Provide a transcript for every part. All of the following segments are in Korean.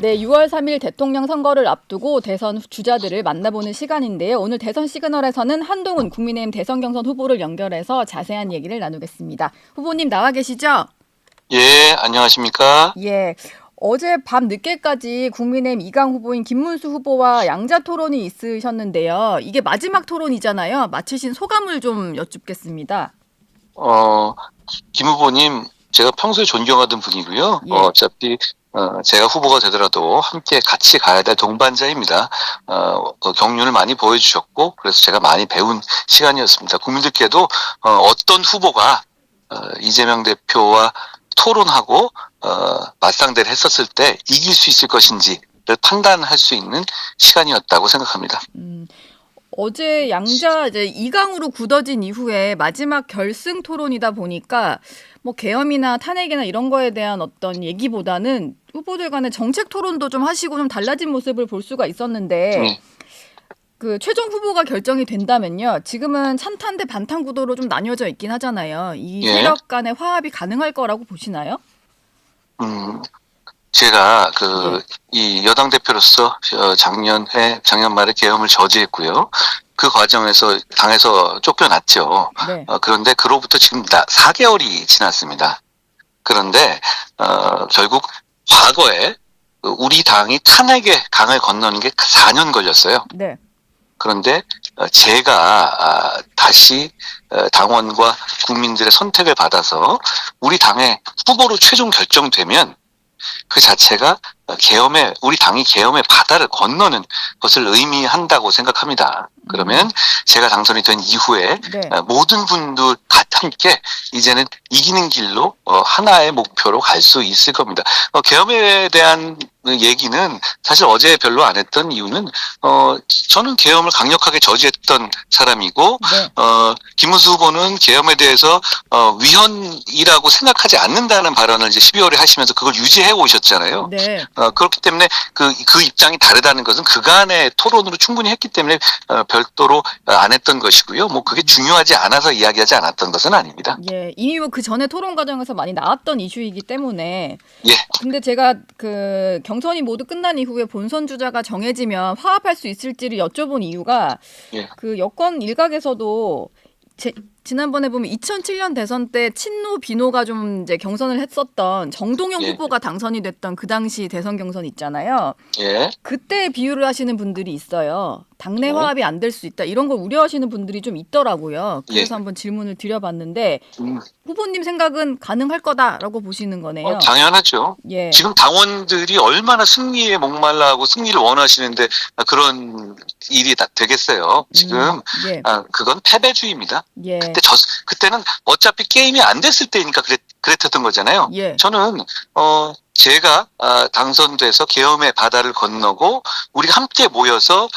네, 6월 3일 대통령 선거를 앞두고 대선 주자들을 만나보는 시간인데요. 오늘 대선 시그널에서는 한동훈 국민의힘 대선 경선 후보를 연결해서 자세한 얘기를 나누겠습니다. 후보님 나와 계시죠? 예, 안녕하십니까? 예. 어제 밤 늦게까지 국민의힘 이강 후보인 김문수 후보와 양자 토론이 있으셨는데요. 이게 마지막 토론이잖아요. 마치신 소감을 좀 여쭙겠습니다. 어, 김 후보님, 제가 평소에 존경하던 분이고요. 예. 어차피, 제가 후보가 되더라도 함께 같이 가야 될 동반자입니다. 경륜을 많이 보여주셨고, 그래서 제가 많이 배운 시간이었습니다. 국민들께도, 어떤 후보가, 이재명 대표와 토론하고, 맞상대를 했었을 때 이길 수 있을 것인지를 판단할 수 있는 시간이었다고 생각합니다. 어제 양자 이제 2강으로 굳어진 이후에 마지막 결승 토론이다 보니까 뭐 계엄이나 탄핵이나 이런 거에 대한 어떤 얘기보다는 후보들 간의 정책 토론도 좀 하시고 좀 달라진 모습을 볼 수가 있었는데 네. 그 최종 후보가 결정이 된다면요. 지금은 찬탄 대 반탄 구도로 좀 나뉘어져 있긴 하잖아요. 이 예. 세력 간의 화합이 가능할 거라고 보시나요? 음, 제가 예. 이 여당 대표로서 작년 말에 계엄을 저지했고요. 그 과정에서 당에서 쫓겨났죠. 네. 그런데 그로부터 지금 4개월이 지났습니다. 그런데 결국 과거에 우리 당이 탄핵의 강을 건너는 게 4년 걸렸어요. 네. 그런데 제가 다시 당원과 국민들의 선택을 받아서 우리 당의 후보로 최종 결정되면 그 자체가 우리 당이 계엄의 바다를 건너는 것을 의미한다고 생각합니다. 그러면 제가 당선이 된 이후에 네. 모든 분들 함께 이제는 이기는 길로 하나의 목표로 갈 수 있을 겁니다. 계엄에 대한 얘기는 사실 어제 별로 안 했던 이유는 저는 계엄을 강력하게 저지했던 사람이고 네. 김문수 후보는 계엄에 대해서 위헌이라고 생각하지 않는다는 발언을 이제 12월에 하시면서 그걸 유지해 오셨잖아요. 네. 그렇기 때문에 그 입장이 다르다는 것은 그간의 토론으로 충분히 했기 때문에 별도로 안 했던 것이고요. 뭐 그게 중요하지 않아서 이야기하지 않았던 것은 아닙니다. 예, 이미 뭐 그 전에 토론 과정에서 많이 나왔던 이슈이기 때문에. 예. 근데 제가 그 경선이 모두 끝난 이후에 본선 주자가 정해지면 화합할 수 있을지를 여쭤본 이유가 예. 그 여권 일각에서도 지난번에 보면 2007년 대선 때 친노 비노가 좀 이제 경선을 했었던 정동영 예. 후보가 당선이 됐던 그 당시 대선 경선 있잖아요. 예. 그때 비유를 하시는 분들이 있어요. 당내 예. 화합이 안 될 수 있다. 이런 걸 우려하시는 분들이 좀 있더라고요. 그래서 예. 한번 질문을 드려봤는데 음, 후보님 생각은 가능할 거다라고 보시는 거네요. 당연하죠. 예. 지금 당원들이 얼마나 승리에 목말라하고 승리를 원하시는데 그런 일이 다 되겠어요. 지금 예. 그건 패배주의입니다. 예. 그때는 어차피 게임이 안 됐을 때니까 그랬던 거잖아요. 예. 저는 제가 당선돼서 계엄의 바다를 건너고 우리가 함께 모여서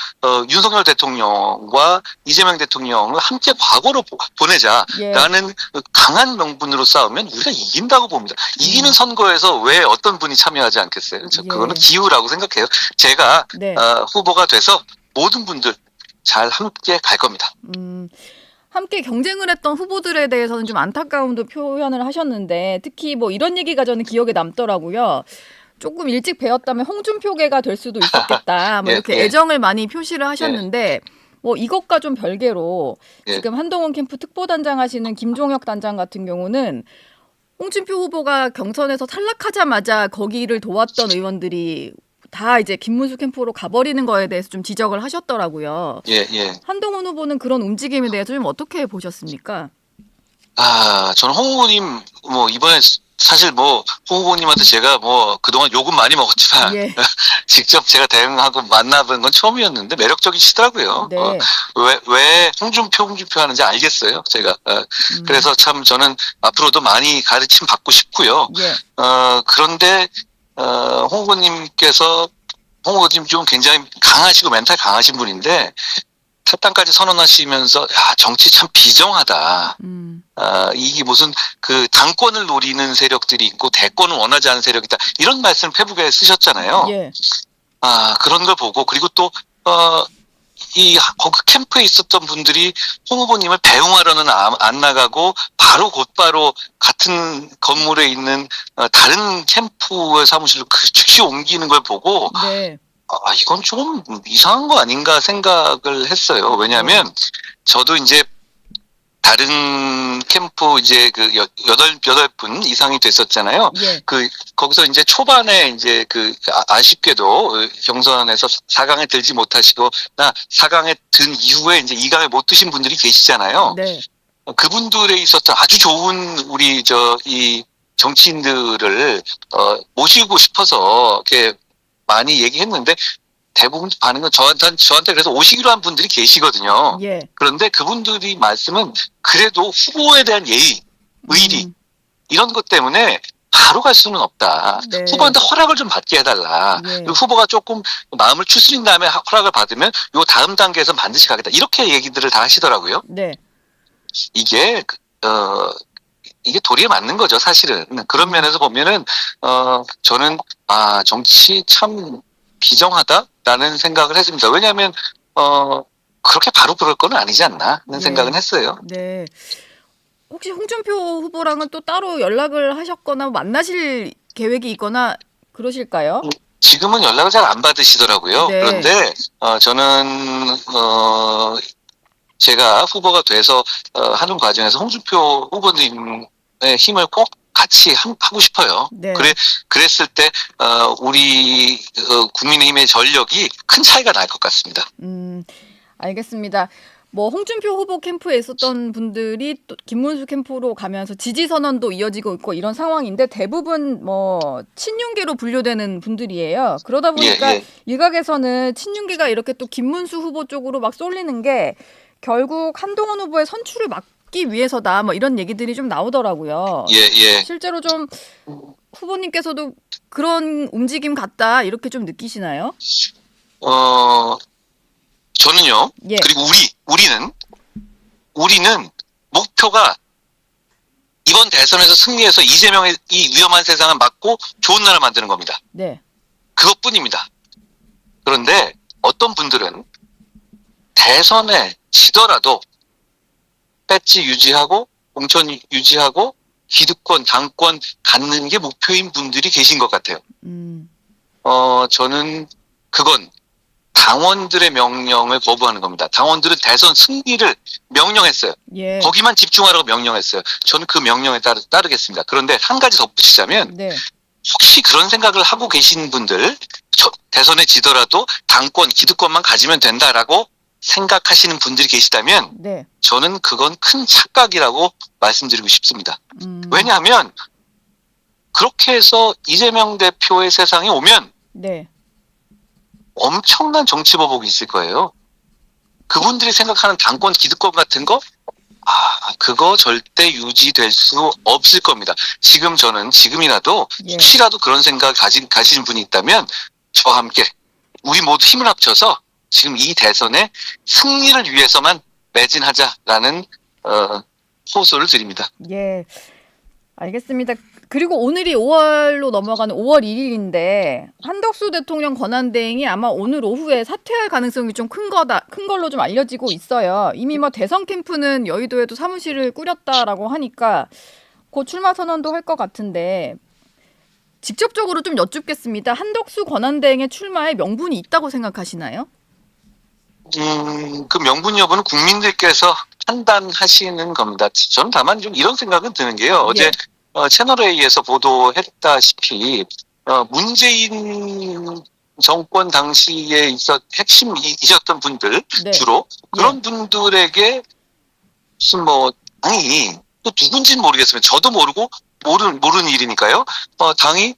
윤석열 대통령과 이재명 대통령을 함께 과거로 보내자라는 예. 강한 명분으로 싸우면 우리가 이긴다고 봅니다. 이기는 선거에서 왜 어떤 분이 참여하지 않겠어요? 그거는 예. 기우라고 생각해요. 제가 네. 후보가 돼서 모든 분들 잘 함께 갈 겁니다. 함께 경쟁을 했던 후보들에 대해서는 좀 안타까움도 표현을 하셨는데 특히 뭐 이런 얘기가 저는 기억에 남더라고요. 조금 일찍 배웠다면 홍준표계가 될 수도 있었겠다. 뭐 예, 이렇게 예. 애정을 많이 표시를 하셨는데 뭐 이것과 좀 별개로 예. 지금 한동훈 캠프 특보단장 하시는 김종혁 단장 같은 경우는 홍준표 후보가 경선에서 탈락하자마자 거기를 도왔던 의원들이 다 이제 김문수 캠프로 가버리는 거에 대해서 좀 지적을 하셨더라고요. 예, 예. 한동훈 후보는 그런 움직임에 대해서 좀 어떻게 보셨습니까? 저는 홍 후보님, 이번에 사실 홍 후보님한테 제가 그동안 욕은 많이 먹었지만, 예. 직접 제가 대응하고 만나본 건 처음이었는데 매력적이시더라고요. 네. 왜 홍준표 하는지 알겠어요, 제가. 그래서 참 저는 앞으로도 많이 가르침 받고 싶고요. 예. 그런데, 홍 후보님 좀 굉장히 강하시고 멘탈 강하신 분인데, 탈당까지 선언하시면서 정치 참 비정하다. 이게 무슨 그 당권을 노리는 세력들이 있고 대권을 원하지 않는 세력이 있다. 이런 말씀을 페북에 쓰셨잖아요. 예. 그런 걸 보고 그리고 또 거기 캠프에 있었던 분들이 홍 후보님을 배웅하러는 안 나가고 곧바로 같은 건물에 있는 다른 캠프의 사무실로 즉시 옮기는 걸 보고 네. 이건 좀 이상한 거 아닌가 생각을 했어요. 왜냐하면 저도 이제 다른 캠프 이제 그 여덟 분 이상이 됐었잖아요. 예. 거기서 이제 초반에 이제 아쉽게도 경선에서 4강에 들지 못하시고 4강에 든 이후에 이제 2강에 못 드신 분들이 계시잖아요. 네. 그분들에 있었던 아주 좋은 우리 이 정치인들을 모시고 싶어서 이렇게 많이 얘기했는데 대부분 반응은 저한테 그래서 오시기로 한 분들이 계시거든요. 예. 그런데 그분들이 말씀은 그래도 후보에 대한 예의, 의리 이런 것 때문에 바로 갈 수는 없다. 네. 후보한테 허락을 좀 받게 해달라. 예. 그리고 후보가 조금 마음을 추스린 다음에 허락을 받으면 요 다음 단계에서 반드시 가겠다. 이렇게 얘기들을 다 하시더라고요. 네. 이게 도리에 맞는 거죠, 사실은. 그런 면에서 보면은 저는 정치 참 비정하다라는 생각을 했습니다. 왜냐하면 그렇게 바로 그럴 건 아니지 않나 하는 생각은 했어요. 네. 혹시 홍준표 후보랑은 또 따로 연락을 하셨거나 만나실 계획이 있거나 그러실까요? 지금은 연락을 잘 안 받으시더라고요. 네. 그런데 저는 제가 후보가 돼서 하는 과정에서 홍준표 후보님의 힘을 꼭 같이 하고 싶어요. 네. 그랬을 때 우리 국민의힘의 전력이 큰 차이가 날 것 같습니다. 알겠습니다. 뭐 홍준표 후보 캠프에 있었던 분들이 또 김문수 캠프로 가면서 지지 선언도 이어지고 있고 이런 상황인데 대부분 뭐 친윤계로 분류되는 분들이에요. 그러다 보니까 일각에서는 친윤계가 이렇게 또 김문수 후보 쪽으로 막 쏠리는 게 결국 한동훈 후보의 선출을 막기 위해서다. 뭐 이런 얘기들이 좀 나오더라고요. 실제로 좀 후보님께서도 그런 움직임 같다 이렇게 좀 느끼시나요? 저는요. 그리고 우리는 목표가 이번 대선에서 승리해서 이재명의 이 위험한 세상을 막고 좋은 나라 만드는 겁니다. 네. 그것뿐입니다. 그런데 어떤 분들은 대선에 지더라도 배지 유지하고 공천 유지하고 기득권, 당권 갖는 게 목표인 분들이 계신 것 같아요. 저는 그건 당원들의 명령을 거부하는 겁니다. 당원들은 대선 승리를 명령했어요. 거기만 집중하라고 명령했어요. 저는 그 명령에 따르겠습니다. 그런데 한 가지 덧붙이자면 혹시 그런 생각을 하고 계신 분들 대선에 지더라도 당권, 기득권만 가지면 된다라고 생각하시는 분들이 계시다면 저는 그건 큰 착각이라고 말씀드리고 싶습니다. 왜냐하면 그렇게 해서 이재명 대표의 세상에 오면 엄청난 정치 보복이 있을 거예요. 그분들이 생각하는 당권, 기득권 같은 거 그거 절대 유지될 수 없을 겁니다. 지금이라도 혹시라도 그런 생각 가진 분이 있다면 저와 함께 우리 모두 힘을 합쳐서 지금 이 대선의 승리를 위해서만 매진하자라는 호소를 드립니다. 예, 알겠습니다. 그리고 오늘이 5월로 넘어가는 5월 1일인데 한덕수 대통령 권한대행이 아마 오늘 오후에 사퇴할 가능성이 좀 큰 걸로 좀 알려지고 있어요. 이미 뭐 대선 캠프는 여의도에도 사무실을 꾸렸다라고 하니까 곧 출마 선언도 할 것 같은데 직접적으로 좀 여쭙겠습니다. 한덕수 권한대행의 출마에 명분이 있다고 생각하시나요? 그 명분 여부는 국민들께서 판단하시는 겁니다. 저는 다만 좀 이런 생각은 드는 게요. 어제 채널A에서 보도했다시피 문재인 정권 당시에 핵심이셨던 분들 주로 그런 분들에게 무슨 당이 또 누군지는 모르겠으면 저도 모르고 모르는 일이니까요. 당이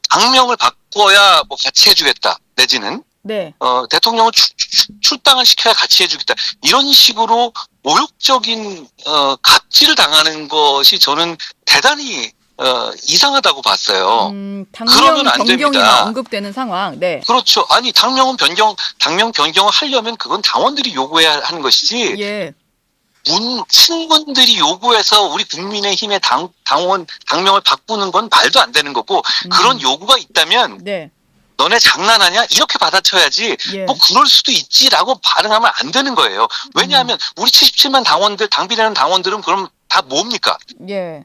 당명을 바꿔야 같이 해주겠다 내지는 대통령을 출당을 시켜야 같이 해주겠다. 이런 식으로 모욕적인 갑질을 당하는 것이 저는 대단히 이상하다고 봤어요. 당명 변경이나 언급되는 상황. 그렇죠. 아니 당명 변경을 하려면 그건 당원들이 요구해야 하는 것이지. 친문들이 요구해서 우리 국민의힘의 당명을 바꾸는 건 말도 안 되는 거고 그런 요구가 있다면 너네 장난하냐? 이렇게 받아쳐야지. 예. 뭐 그럴 수도 있지라고 반응하면 안 되는 거예요. 왜냐하면 우리 77만 당원들, 당비라는 당원들은 그럼 다 뭡니까? 예.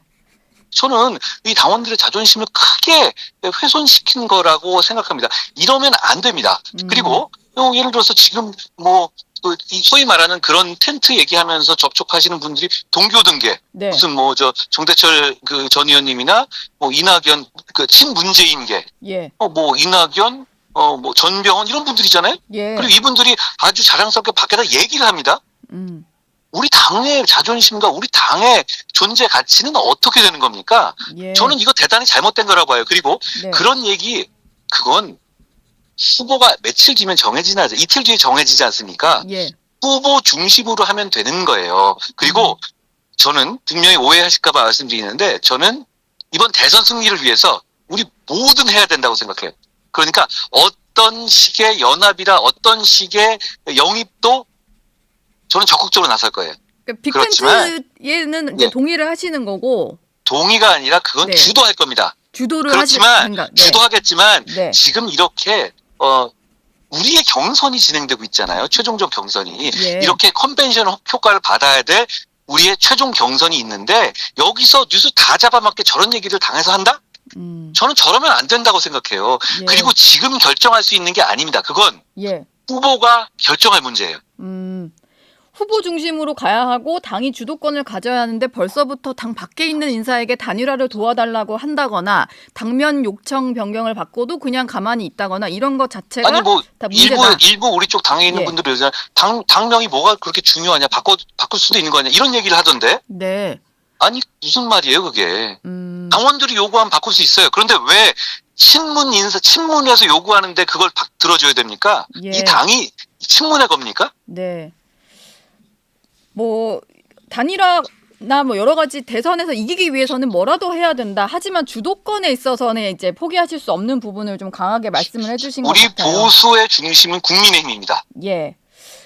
저는 이 당원들의 자존심을 크게 훼손시킨 거라고 생각합니다. 이러면 안 됩니다. 그리고 예를 들어서 지금 뭐 이 소위 말하는 그런 텐트 얘기하면서 접촉하시는 분들이 동교 등계 네. 무슨 뭐 저 정대철 그 전 의원님이나 뭐 이낙연 그 친문재인계 예. 뭐 이낙연 뭐 전병헌 이런 분들이잖아요. 예. 그리고 이분들이 아주 자랑스럽게 밖에다 얘기를 합니다. 음. 우리 당의 자존심과 우리 당의 존재 가치는 어떻게 되는 겁니까? 예. 저는 이거 대단히 잘못된 거라고 봐요. 그리고 네. 그런 얘기 그건 후보가 며칠 뒤면 정해지나 이틀 뒤에 정해지지 않습니까? 예. 후보 중심으로 하면 되는 거예요. 그리고 저는 분명히 오해하실까봐 말씀드리는데 저는 이번 대선 승리를 위해서 우리 뭐든 해야 된다고 생각해요. 그러니까 어떤 식의 연합이라 어떤 식의 영입도 저는 적극적으로 나설 거예요. 그러니까 그렇지만 빅텐트에는 이제 예. 동의를 하시는 거고 동의가 아니라 그건 네. 주도할 겁니다. 주도를 그렇지만 하실 생각. 네. 주도하겠지만 네. 지금 이렇게 우리의 경선이 진행되고 있잖아요. 최종적 경선이. 예. 이렇게 컨벤션 효과를 받아야 될 우리의 최종 경선이 있는데 여기서 뉴스 다 잡아먹게 저런 얘기를 당해서 한다? 저는 저러면 안 된다고 생각해요. 예. 그리고 지금 결정할 수 있는 게 아닙니다. 그건 예. 후보가 결정할 문제예요. 후보 중심으로 가야 하고 당이 주도권을 가져야 하는데 벌써부터 당 밖에 있는 인사에게 단일화를 도와달라고 한다거나 당면 요청 변경을 받고도 그냥 가만히 있다거나 이런 것 자체가 아니 뭐 다 문제다. 일부 우리 쪽 당에 있는 예. 분들이 당명이 뭐가 그렇게 중요하냐 바꿀 수도 있는 거 아니야 이런 얘기를 하던데 네. 아니 무슨 말이에요 그게 당원들이 요구하면 바꿀 수 있어요. 그런데 왜 친문에서 요구하는데 그걸 들어줘야 됩니까? 예. 이 당이 친문의 겁니까? 네. 뭐 단일화나 뭐 여러 가지 대선에서 이기기 위해서는 뭐라도 해야 된다. 하지만 주도권에 있어서는 이제 포기하실 수 없는 부분을 좀 강하게 말씀을 해주신 것 우리 같아요. 보수의 중심은 국민의힘입니다. 예.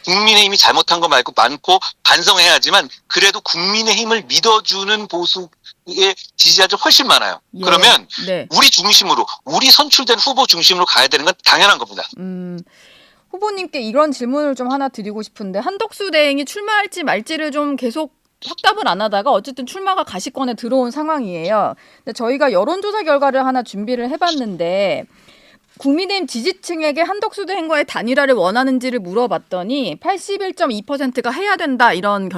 국민의힘이 잘못한 거 말고 많고 반성해야지만 그래도 국민의힘을 믿어주는 보수의 지지자들 훨씬 많아요. 예. 그러면 네. 우리 중심으로 우리 선출된 후보 중심으로 가야 되는 건 당연한 겁니다. 후보님께 이런 질문을 좀 하나 드리고 싶은데 한덕수 대행이 출마할지 말지를 좀 계속 확답을 안 하다가 어쨌든 출마가 가시권에 들어온 상황이에요. 근데 저희가 여론조사 결과를 하나 준비를 해봤는데 국민의힘 지지층에게 한덕수 대행과의 단일화를 원하는지를 물어봤더니 81.2%가 해야 된다 이런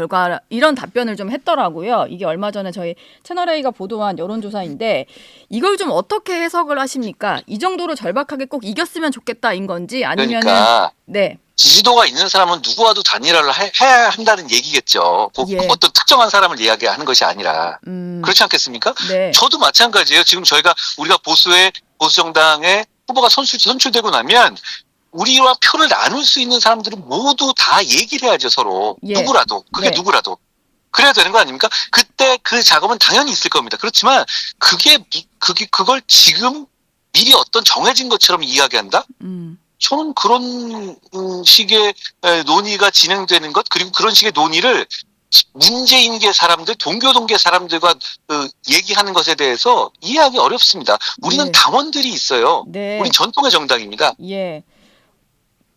답변을 좀 했더라고요. 이게 얼마 전에 저희 채널A가 보도한 여론조사인데 이걸 좀 어떻게 해석을 하십니까? 이 정도로 절박하게 꼭 이겼으면 좋겠다인 건지 아니면은 그러니까 네. 지지도가 있는 사람은 누구와도 단일화를 해야 한다는 얘기겠죠. 예. 어떤 특정한 사람을 이야기하는 것이 아니라 그렇지 않겠습니까? 네. 저도 마찬가지예요. 지금 우리가 보수 정당의 후보가 선출되고 나면 우리와 표를 나눌 수 있는 사람들은 모두 다 얘기를 해야죠 서로. 예. 누구라도 그게 네. 누구라도 그래야 되는 거 아닙니까? 그때 그 작업은 당연히 있을 겁니다. 그렇지만 그걸 지금 미리 어떤 정해진 것처럼 이야기한다? 저는 그런 식의 논의가 진행되는 것 그리고 그런 식의 논의를 문재인계 사람들, 동교동계 사람들과 얘기하는 것에 대해서 이해하기 어렵습니다. 우리는 네. 당원들이 있어요. 네. 우리 전통의 정당입니다. 예.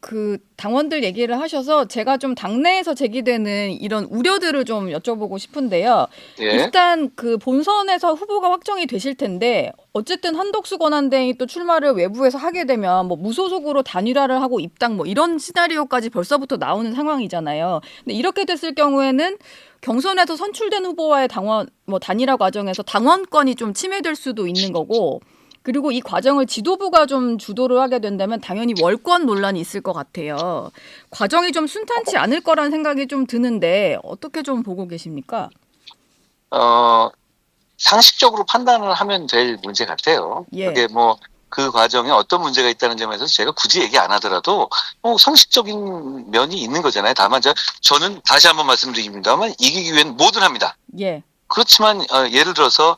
그 당원들 얘기를 하셔서 제가 좀 당내에서 제기되는 이런 우려들을 좀 여쭤보고 싶은데요. 예. 일단 그 본선에서 후보가 확정이 되실 텐데 어쨌든 한덕수 권한대행이 또 출마를 외부에서 하게 되면 뭐 무소속으로 단일화를 하고 입당 뭐 이런 시나리오까지 벌써부터 나오는 상황이잖아요. 근데 이렇게 됐을 경우에는 경선에서 선출된 후보와의 단일화 과정에서 당원권이 좀 침해될 수도 있는 거고 그리고 이 과정을 지도부가 좀 주도를 하게 된다면 당연히 월권 논란이 있을 것 같아요. 과정이 좀 순탄치 않을 거라는 생각이 좀 드는데 어떻게 좀 보고 계십니까? 상식적으로 판단을 하면 될 문제 같아요. 예. 그게 뭐 그 과정에 어떤 문제가 있다는 점에서 제가 굳이 얘기 안 하더라도 상식적인 면이 있는 거잖아요. 다만 저는 다시 한번 말씀드립니다만 이기기 위해는 뭐든 합니다. 예. 그렇지만 예를 들어서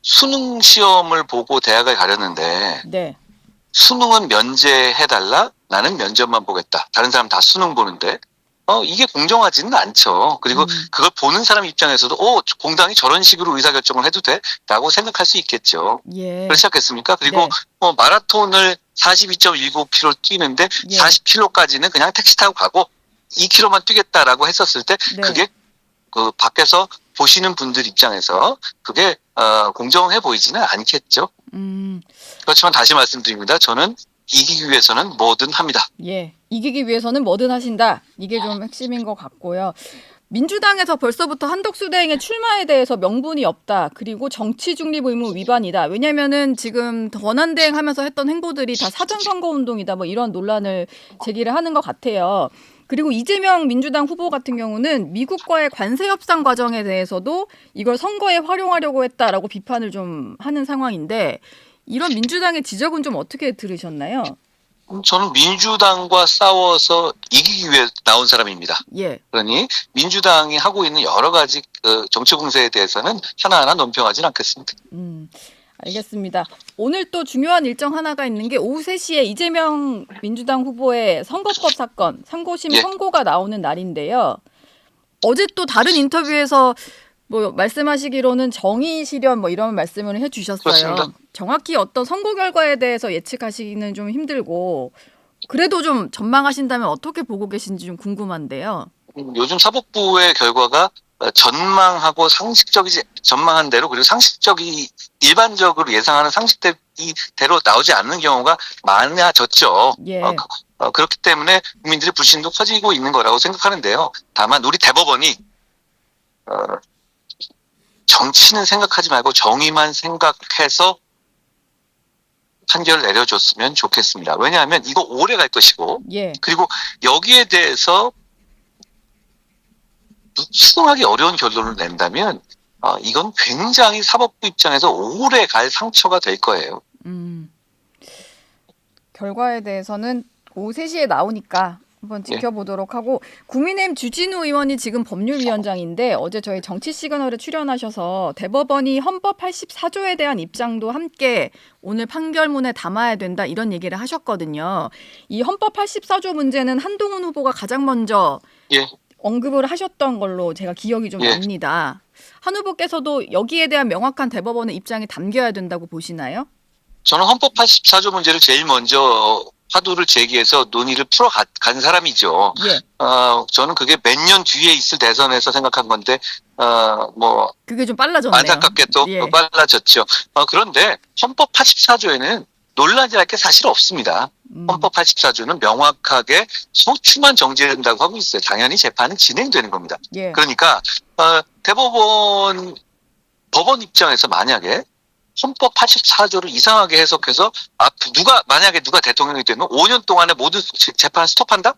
수능 시험을 보고 대학을 가려는데 네. 수능은 면제해달라? 나는 면접만 보겠다. 다른 사람 다 수능 보는데 이게 공정하지는 않죠. 그리고 그걸 보는 사람 입장에서도, 공당이 저런 식으로 의사결정을 해도 돼? 라고 생각할 수 있겠죠. 예. 그렇지 않겠습니까? 그리고 네. 마라톤을 42.19km 뛰는데 예. 40km까지는 그냥 택시 타고 가고 2km만 뛰겠다라고 했었을 때 네. 그게 그 밖에서 보시는 분들 입장에서 그게 공정해 보이지는 않겠죠. 그렇지만 다시 말씀드립니다. 저는 이기기 위해서는 뭐든 합니다. 예. 이기기 위해서는 뭐든 하신다. 이게 좀 핵심인 것 같고요. 민주당에서 벌써부터 한덕수 대행의 출마에 대해서 명분이 없다. 그리고 정치 중립 의무 위반이다. 왜냐면은 지금 권한대행 하면서 했던 행보들이 다 사전선거 운동이다. 뭐 이런 논란을 제기를 하는 것 같아요. 그리고 이재명 민주당 후보 같은 경우는 미국과의 관세 협상 과정에 대해서도 이걸 선거에 활용하려고 했다라고 비판을 좀 하는 상황인데 이런 민주당의 지적은 좀 어떻게 들으셨나요? 저는 민주당과 싸워서 이기기 위해 나온 사람입니다. 예. 그러니 민주당이 하고 있는 여러 가지 정치 공세에 대해서는 하나하나 논평하지는 않겠습니다. 알겠습니다. 오늘 또 중요한 일정 하나가 있는 게 오후 3시에 이재명 민주당 후보의 선거법 사건 상고심 예. 선고가 나오는 날인데요. 어제 또 다른 인터뷰에서 뭐 말씀하시기로는 정의 실현 뭐 이런 말씀을 해주셨어요. 그렇습니다. 정확히 어떤 선고 결과에 대해서 예측하시기는 좀 힘들고 그래도 좀 전망하신다면 어떻게 보고 계신지 좀 궁금한데요. 요즘 사법부의 결과가 전망하고 전망한 대로 그리고 일반적으로 예상하는 상식대로 나오지 않는 경우가 많아졌죠. 예. 그렇기 때문에 국민들의 불신도 커지고 있는 거라고 생각하는데요. 다만 우리 대법원이 정치는 생각하지 말고 정의만 생각해서 판결을 내려줬으면 좋겠습니다. 왜냐하면 이거 오래 갈 것이고 예. 그리고 여기에 대해서 수긍하기 어려운 결론을 낸다면 이건 굉장히 사법부 입장에서 오래 갈 상처가 될 거예요. 결과에 대해서는 오후 3시에 나오니까 한번 지켜보도록 하고 국민의힘 주진우 의원이 지금 법률위원장인데 어제 저희 정치 시그널에 출연하셔서 대법원이 헌법 84조에 대한 입장도 함께 오늘 판결문에 담아야 된다 이런 얘기를 하셨거든요. 이 헌법 84조 문제는 한동훈 후보가 가장 먼저 언급을 하셨던 걸로 제가 기억이 좀 납니다. 한 후보께서도 여기에 대한 명확한 대법원의 입장이 담겨야 된다고 보시나요? 저는 헌법 84조 문제를 제일 먼저 화두를 제기해서 논의를 풀어간 사람이죠. 예. 저는 그게 몇 년 뒤에 있을 대선에서 생각한 건데, 그게 좀 빨라졌네요. 안타깝게 또 빨라졌죠. 그런데 헌법 84조에는 논란이 할 게 사실 없습니다. 헌법 84조는 명확하게 소추만 정지된다고 하고 있어요. 당연히 재판은 진행되는 겁니다. 예. 그러니까 법원 입장에서 만약에 헌법 84조를 이상하게 해석해서 만약에 누가 대통령이 되면 5년 동안에 모든 재판 스톱한다?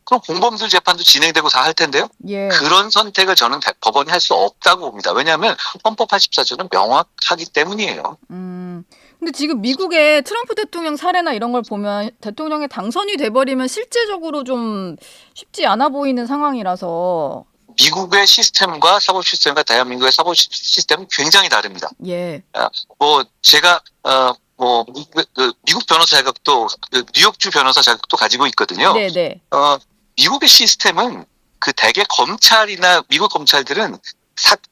그럼 공범들 재판도 진행되고 다 할 텐데요. 예. 그런 선택을 저는 법원이 할 수 없다고 봅니다. 왜냐하면 헌법 84조는 명확하기 때문이에요. 근데 지금 미국의 트럼프 대통령 사례나 이런 걸 보면 대통령이 당선이 돼버리면 실제적으로 좀 쉽지 않아 보이는 상황이라서 미국의 시스템과 사법 시스템과 대한민국의 사법 시스템은 굉장히 다릅니다. 예. 제가 미국 변호사 자격도 뉴욕주 변호사 자격도 가지고 있거든요. 네네. 미국의 시스템은 대개 검찰이나 미국 검찰들은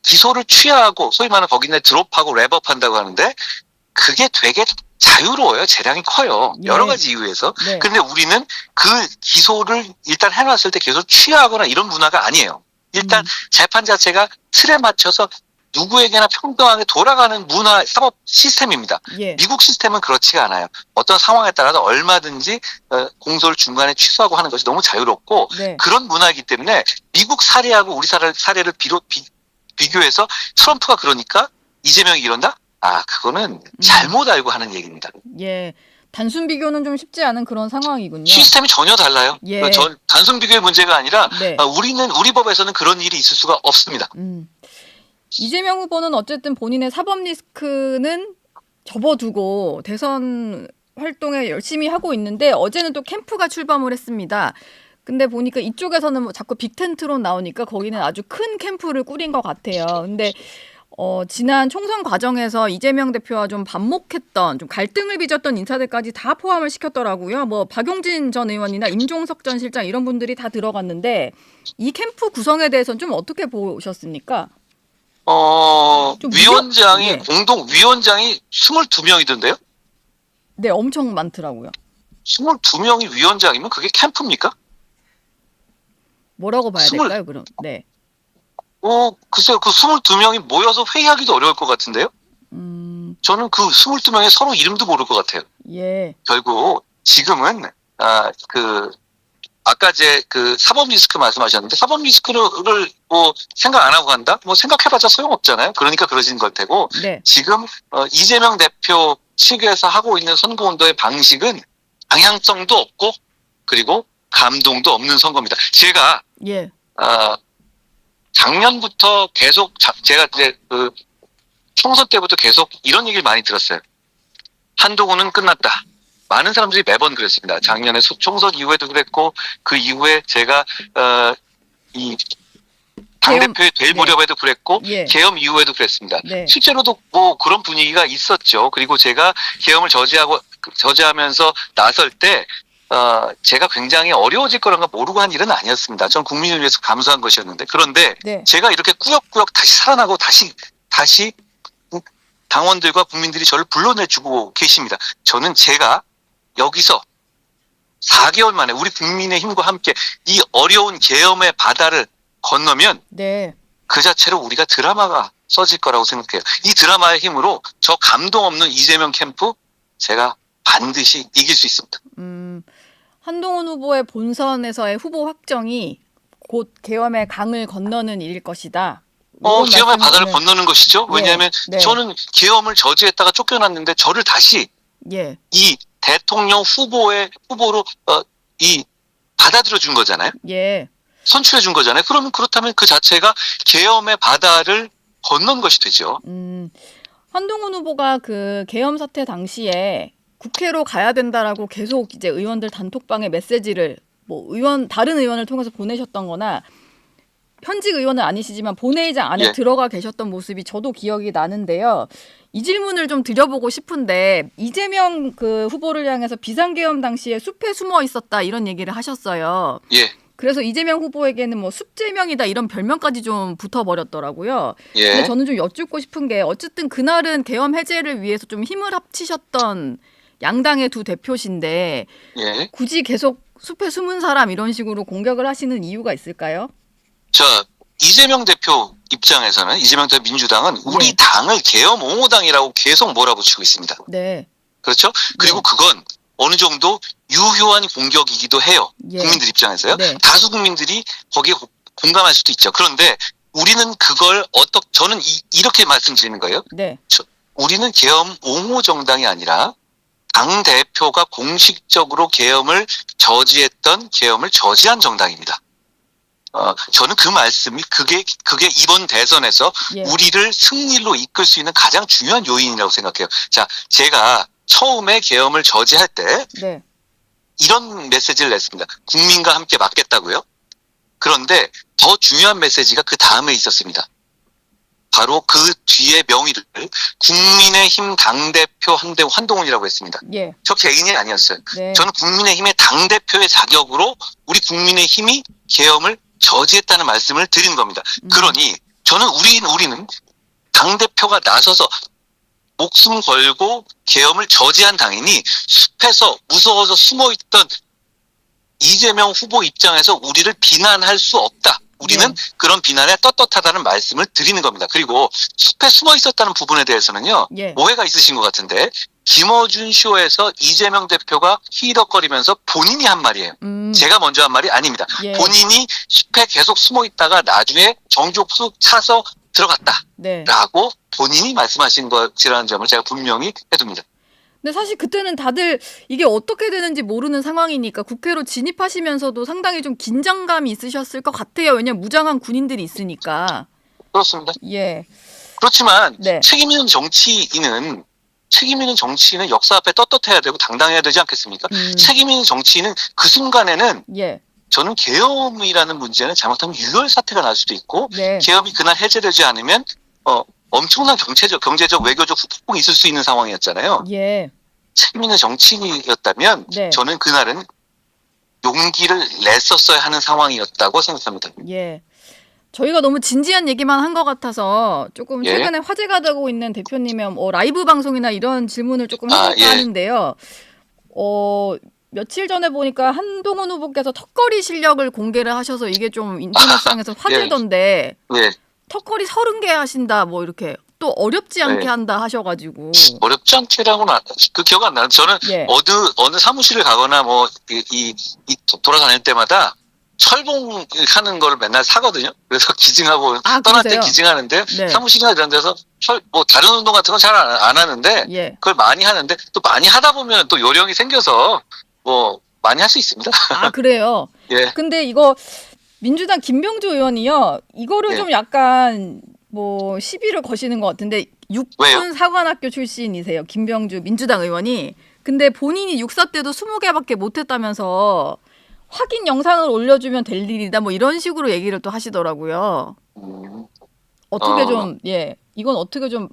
기소를 취하하고 소위 말하는 거기에 드롭하고 랩업한다고 하는데 그게 되게 자유로워요. 재량이 커요. 여러 가지 이유에서. 네. 근데 우리는 그 기소를 일단 해놨을 때 계속 취하하거나 이런 문화가 아니에요. 일단 재판 자체가 틀에 맞춰서 누구에게나 평등하게 돌아가는 사법 시스템입니다. 예. 미국 시스템은 그렇지가 않아요. 어떤 상황에 따라서 얼마든지 공소를 중간에 취소하고 하는 것이 너무 자유롭고 그런 문화이기 때문에 미국 사례하고 우리 사례를 비교해서 트럼프가 그러니까 이재명이 이런다? 그거는 잘못 알고 하는 얘기입니다. 예. 단순 비교는 좀 쉽지 않은 그런 상황이군요. 시스템이 전혀 달라요. 예. 단순 비교의 문제가 아니라 우리 법에서는 그런 일이 있을 수가 없습니다. 이재명 후보는 어쨌든 본인의 사법 리스크는 접어두고 대선 활동에 열심히 하고 있는데 어제는 또 캠프가 출범을 했습니다. 근데 보니까 이쪽에서는 자꾸 빅텐트로 나오니까 거기는 아주 큰 캠프를 꾸린 것 같아요. 근데 지난 총선 과정에서 이재명 대표와 좀 반목했던, 좀 갈등을 빚었던 인사들까지 다 포함을 시켰더라고요. 뭐 박용진 전 의원이나 임종석 전 실장 이런 분들이 다 들어갔는데 이 캠프 구성에 대해서는 좀 어떻게 보셨습니까? 좀 위원장이, 예. 공동 위원장이 22명이던데요? 네, 엄청 많더라고요. 22명이 위원장이면 그게 캠프입니까? 뭐라고 봐야 스물- 될까요, 그럼? 네. 글쎄요, 그 22명이 모여서 회의하기도 어려울 것 같은데요? 저는 그 22명의 서로 이름도 모를 것 같아요. 예. 결국, 지금은, 아까 그 사법 리스크 말씀하셨는데, 사법 리스크를 뭐 생각 안 하고 간다? 뭐 생각해봤자 소용없잖아요. 그러니까 그러신 걸 테고, 네. 지금, 이재명 대표 측에서 하고 있는 선거운동의 방식은 방향성도 없고, 그리고 감동도 없는 선거입니다. 제가, 예. 작년부터 계속 제가 이제 그 총선 때부터 계속 이런 얘기를 많이 들었어요. 한동훈은 끝났다. 많은 사람들이 매번 그랬습니다. 작년에 총선 이후에도 그랬고 그 이후에 제가 이 당대표에 될 네. 무렵에도 그랬고 예. 계엄 이후에도 그랬습니다. 네. 실제로도 뭐 그런 분위기가 있었죠. 그리고 제가 계엄을 저지하면서 나설 때 제가 굉장히 어려워질 거란 걸 모르고 한 일은 아니었습니다. 전 국민을 위해서 감수한 것이었는데 그런데 네. 제가 이렇게 꾸역꾸역 다시 살아나고 다시 당원들과 국민들이 저를 불러내주고 계십니다. 저는 제가 여기서 4개월 만에 우리 국민의힘과 함께 이 어려운 계엄의 바다를 건너면 네. 그 자체로 우리가 드라마가 써질 거라고 생각해요. 이 드라마의 힘으로 저 감동 없는 이재명 캠프 제가 반드시 이길 수 있습니다. 한동훈 후보의 본선에서의 후보 확정이 곧 계엄의 강을 건너는 일일 것이다. 이런 계엄의 바다를 말씀을- 건너는 것이죠. 네, 왜냐하면 네. 저는 계엄을 저지했다가 쫓겨났는데 저를 다시 예. 이 대통령 후보로 받아들여 준 거잖아요. 예. 선출해 준 거잖아요. 그렇다면 그 자체가 계엄의 바다를 건넌 것이 되죠. 한동훈 후보가 그 계엄 사태 당시에 국회로 가야 된다라고 계속 이제 의원들 단톡방에 메시지를 뭐 다른 의원을 통해서 보내셨던 거나 현직 의원은 아니시지만 본회의장 안에 예. 들어가 계셨던 모습이 저도 기억이 나는데요. 이 질문을 좀 드려보고 싶은데 이재명 그 후보를 향해서 비상계엄 당시에 숲에 숨어 있었다 이런 얘기를 하셨어요. 예, 그래서 이재명 후보에게는 뭐 숲재명이다 이런 별명까지 좀 붙어버렸더라고요. 근데 예. 저는 좀 여쭙고 싶은 게 어쨌든 그날은 계엄 해제를 위해서 좀 힘을 합치셨던 양당의 두 대표신데 예. 굳이 계속 숲에 숨은 사람 이런 식으로 공격을 하시는 이유가 있을까요? 자, 이재명 대표 입장에서는 이재명 대표 민주당은 우리 네. 당을 계엄 옹호당이라고 계속 몰아붙이고 있습니다. 네. 그렇죠? 그리고 네. 그건 어느 정도 유효한 공격이기도 해요. 예. 국민들 입장에서요. 네. 다수 국민들이 거기에 공감할 수도 있죠. 그런데 우리는 그걸 저는 이렇게 말씀드리는 거예요. 네. 우리는 계엄 옹호 정당이 아니라 당 대표가 공식적으로 계엄을 저지한 정당입니다. 저는 그 말씀이 그게 이번 대선에서 예. 우리를 승리로 이끌 수 있는 가장 중요한 요인이라고 생각해요. 자, 제가 처음에 계엄을 저지할 때 네. 이런 메시지를 냈습니다. 국민과 함께 맞겠다고요. 그런데 더 중요한 메시지가 그 다음에 있었습니다. 바로 그 뒤에 명의를 국민의힘 당대표 한동훈이라고 했습니다. 예. 저 개인이 아니었어요. 네. 저는 국민의힘의 당대표의 자격으로 우리 국민의힘이 계엄을 저지했다는 말씀을 드린 겁니다. 그러니 저는 우리는 당대표가 나서서 목숨 걸고 계엄을 저지한 당이니 숲에서 무서워서 숨어있던 이재명 후보 입장에서 우리를 비난할 수 없다. 우리는 네. 그런 비난에 떳떳하다는 말씀을 드리는 겁니다. 그리고 숲에 숨어 있었다는 부분에 대해서는요. 예. 오해가 있으신 것 같은데 김어준 쇼에서 이재명 대표가 히덕거리면서 본인이 한 말이에요. 제가 먼저 한 말이 아닙니다. 예. 본인이 숲에 계속 숨어 있다가 나중에 정족수 차서 들어갔다. 네. 라고 본인이 말씀하신 것이라는 점을 제가 분명히 해둡니다. 근데 사실 그때는 다들 이게 어떻게 되는지 모르는 상황이니까 국회로 진입하시면서도 상당히 좀 긴장감이 있으셨을 것 같아요. 왜냐면 무장한 군인들이 있으니까. 그렇습니다. 예. 그렇지만 네. 책임 있는 정치인은 역사 앞에 떳떳해야 되고 당당해야 되지 않겠습니까? 책임 있는 정치인은 그 순간에는 예. 저는 계엄이라는 문제는 잘못하면 유혈 사태가 날 수도 있고 네. 계엄이 그날 해제되지 않으면 엄청난 경제적, 외교적 후폭풍이 있을 수 있는 상황이었잖아요. 예. 책임 있는 정치인이었다면 네. 저는 그날은 용기를 냈었어야 하는 상황이었다고 생각합니다. 예. 저희가 너무 진지한 얘기만 한 것 같아서 조금 예. 최근에 화제가 되고 있는 대표님의 라이브 방송이나 이런 질문을 조금 해볼까 예. 하는데요. 며칠 전에 보니까 한동훈 후보께서 턱걸이 실력을 공개를 하셔서 이게 좀 인터넷상에서 화제던데 예. 턱걸이 30개 하신다 뭐 이렇게 또 어렵지 않게 네. 한다 하셔가지고 어렵지 않게라고는 그 기억 안 나요. 저는 예. 어느 사무실을 가거나 뭐 돌아다닐 때마다 철봉하는 걸 맨날 사거든요. 그래서 기증하고 떠날 때 그러세요? 기증하는데 네. 사무실이나 이런 데서 뭐 다른 운동 같은 건 잘 안 하는데 예. 그걸 많이 하는데 또 많이 하다 보면 또 요령이 생겨서 뭐 많이 할 수 있습니다. 그래요. 예. 근데 이거 민주당 김병주 의원이요. 이거를 예. 좀 약간 뭐 시비를 거시는 것 같은데 육군 왜요? 사관학교 출신이세요. 김병주 민주당 의원이. 근데 본인이 육사 때도 20개밖에 못했다면서 확인 영상을 올려주면 될 일이다 뭐 이런 식으로 얘기를 또 하시더라고요. 어떻게 이건 어떻게 좀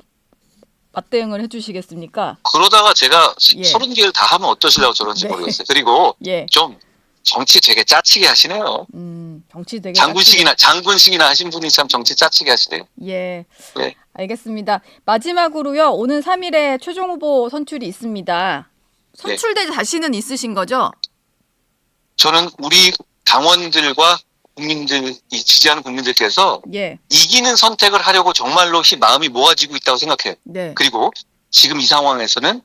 맞대응을 해주시겠습니까? 그러다가 제가 예. 30개를 다 하면 어떠시려고 저런지 네. 모르겠어요. 그리고 예. 좀 정치 되게 짜치게 하시네요. 정치 되게 장군식이나 하신 분이 참 정치 짜치게 하시네요. 예. 예. 알겠습니다. 마지막으로요. 오는 3일에 최종 후보 선출이 있습니다. 선출될 자신은 있으신 거죠? 저는 우리 당원들과 지지하는 국민들께서 예. 이기는 선택을 하려고 정말로 마음이 모아지고 있다고 생각해요. 네. 그리고 지금 이 상황에서는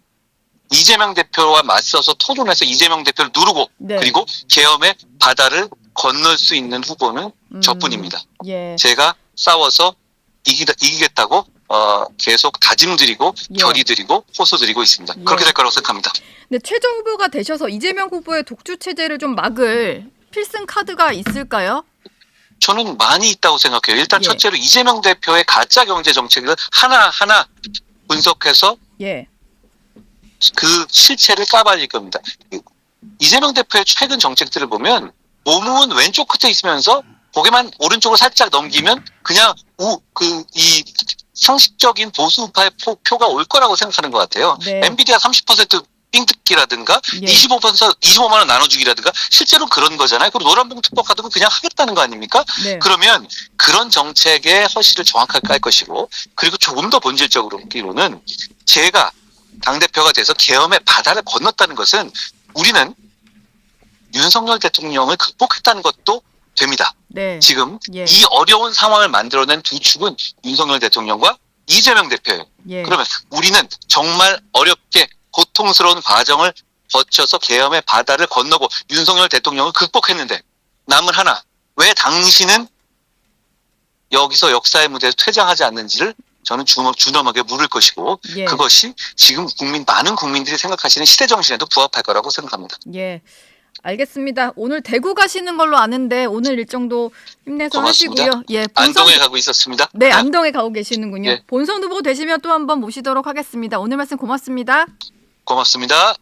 이재명 대표와 맞서서 토론해서 이재명 대표를 누르고 네. 그리고 계엄의 바다를 건널 수 있는 후보는 저뿐입니다. 예. 제가 싸워서 이기겠다고 계속 다짐드리고 예. 결의드리고 호소드리고 있습니다. 예. 그렇게 될 거라고 생각합니다. 근데 최종 후보가 되셔서 이재명 후보의 독주 체제를 좀 막을 필승 카드가 있을까요? 저는 많이 있다고 생각해요. 일단 예. 첫째로 이재명 대표의 가짜 경제 정책을 하나하나 분석해서 예. 그 실체를 까발릴 겁니다. 이재명 대표의 최근 정책들을 보면 몸은 왼쪽 끝에 있으면서 고개만 오른쪽으로 살짝 넘기면 그냥 이 상식적인 보수파의 표가 올 거라고 생각하는 것 같아요. 네. 엔비디아 30% 삥뜯기라든가 예. 25만 원 나눠주기라든가 실제로 그런 거잖아요. 그리고 노란봉투법 같은 거 그냥 하겠다는 거 아닙니까? 네. 그러면 그런 정책의 허실을 정확하게 깔 것이고 그리고 조금 더 본질적으로는 제가 당대표가 돼서 계엄의 바다를 건넜다는 것은 우리는 윤석열 대통령을 극복했다는 것도 됩니다. 네. 지금 예. 이 어려운 상황을 만들어낸 두 축은 윤석열 대통령과 이재명 대표예요. 예. 그러면 우리는 정말 어렵게 고통스러운 과정을 거쳐서 계엄의 바다를 건너고 윤석열 대통령을 극복했는데 남은 하나, 왜 당신은 여기서 역사의 무대에서 퇴장하지 않는지를 저는 준엄하게 물을 것이고 예. 그것이 지금 많은 국민들이 생각하시는 시대 정신에도 부합할 거라고 생각합니다. 예. 알겠습니다. 오늘 대구 가시는 걸로 아는데 오늘 일정도 힘내서 고맙습니다. 하시고요. 예. 안동에 가고 있었습니다. 네, 안동에 가고 계시는군요. 예. 본선 후보 되시면 또 한번 모시도록 하겠습니다. 오늘 말씀 고맙습니다. 고맙습니다.